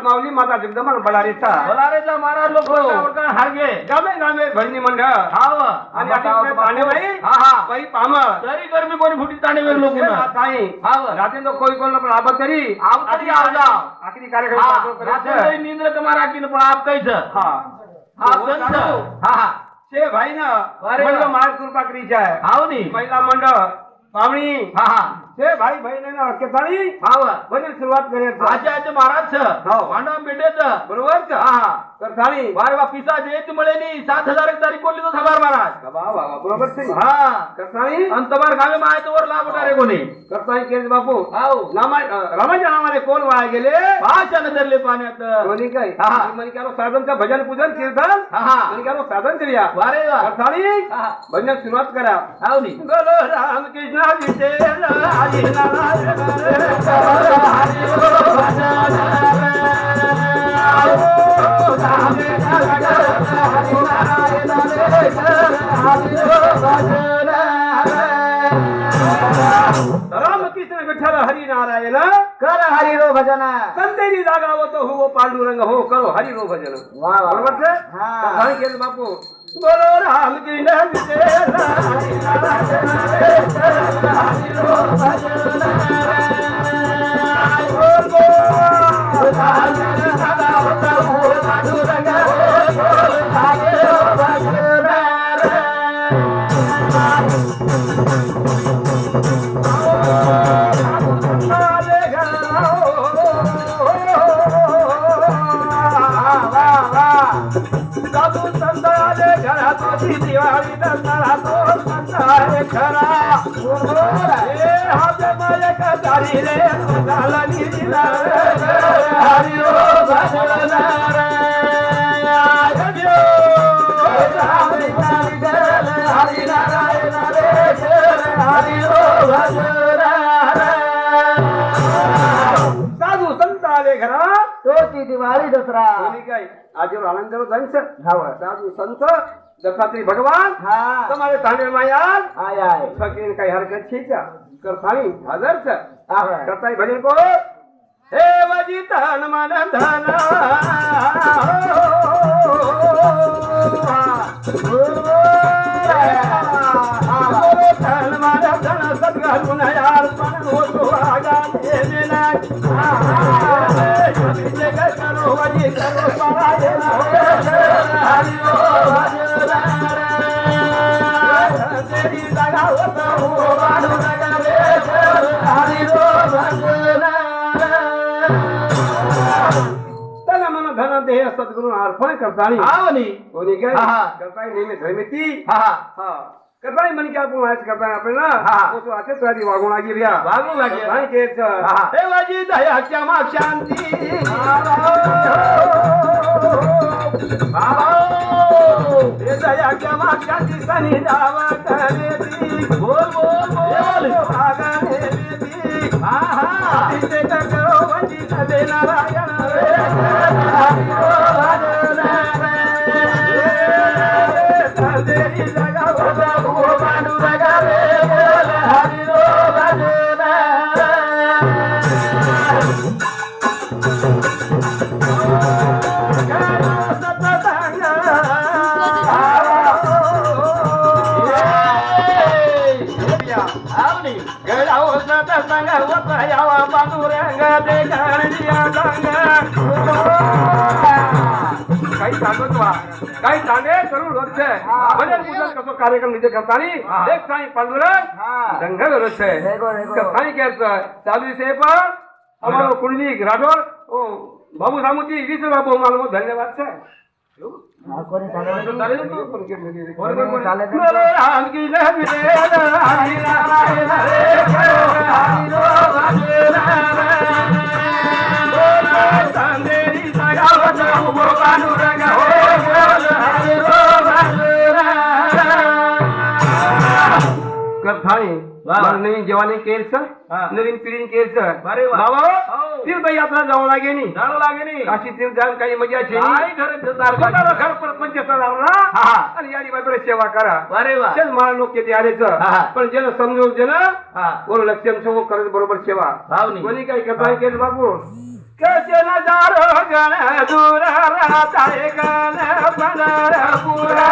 माऊली माता जगदंबा बलारेचा महाराज लोक हारगे गामे गामे भरणी मंडळ आणि तांडेबाई बाई पाम तरी गर्मी कोणी फुटी तांडेवेर लोक काही रात्री तो कोई कोण पण आबत तरी आखरी कार्यक्रम निंद्र तुम्हारा की पण आप कैस शे भाई ना मंडळ महाराज कृपा करीचा आहे हाव नी महिला मंडळ पावणी शे भाई बहिणी केताळी म्हणजे सुरुवात करायचं आजी महाराज भांडा बेटेच बरोबर करताळी वारे वा पिसा देत मळेनी 7000 तारीख बोलली तो खबर महाराज बरोबर करताळी आणि तुम्हार गावे माहिती वर लाभ होणार कोणी करताळी केस बापू हाव रामाच्या नावाने कोण वाया गेले भाषण धरले पाण्यात कोणी काय म्हणजे काय साधनचं भजन पूजन कीर्तन म्हणजे काय साधन करूया वारे वा करताळी भजन सुरुवात करा हाव नी बोलो रामकृष्ण विठ्ठल हरी नारायण रामकृष्ण विठ्ठल हरी नारायण कर हरी रो भजन संतेरी जागा होतो हो पांडुरंग हो करो हरी रो भजन बरोबर आहे केलं बापू बोलो रामकृष्ण विठ्ठल हरी नारायण हरी रो भजन दिवाळी दसरा तो संसार खरा हात मायक दारी रे झाला निला हरी ओ भजन हरी नारायण हरी ओ भजन साधू संत आले घरा तोची दिवाळी दसरा काय आज आनंद जंक्ष साधू संत दत्तात्रय भगवान तुम्हारे तांडे मायाल आय आय फकीर काही हरकत छीचा करतानी हजर करताई भजन को हे वजी तन मन धन तन मन धन सद्गुण यार मन हो तो आगा देना जगत करो वजी करो पाए हरि ओ भजन तेरी लगा होता हो बाडू लगा रे हरि रो भजन तन मन धन देह सद्गुरु अर्पण करतानी आवनी कोणी काय करताय नेहमी धर्मिती करताय मन क्या आपण वाच करताय आपण ना तो असे तरी वागू लागी रिया वागू लागी नाही केच हे वाजी दयाच्या मा शांती हे दयाच्या मा शांती सनी दावा करेती बोल बोल बोल आगाने देती तिथे करो वजी दे नारायण हरि ओ भजन तेरी जगा हो बाडू लगा रे हरि ओ भजन काही तांडे करून रोज भजन पूजन कसो कार्यक्रम निजे करतानी एक साई पांडुरंग दंगल रोज कथानी केचं चालू से पर हमारो कुंडली राठौर ओ बाबू सामुजी विश्व बाबू मालमो धन्यवाद છે चालेल ना तू? कोणी कोणी कोणी? बोलो राम की जय हरी बोलो चांदेरी सगावत हो पांडुरंग हो बोलो हरी कथाई वा. मला नवीन जेवणी केलं हा. नवीन पिढीने केलं अरे वा. बाबा हो. तीर्थयात्रा जाऊ लागेनी जाणू लागेनी काशी तीर्थ जाऊन काही मजा काय खरं सारखं पंच लावला हा. आणि याडी बाबा सेवा करा अरे वा चल मला लोक किती आलेच हा. पण ज्यानं समजून जन हा वर लक्ष्यम सगळं करत बरोबर सेवा भावनी कोणी काही कथा केलं बाबू कसे नजारो गण दूर राहता गण पंढरपुरा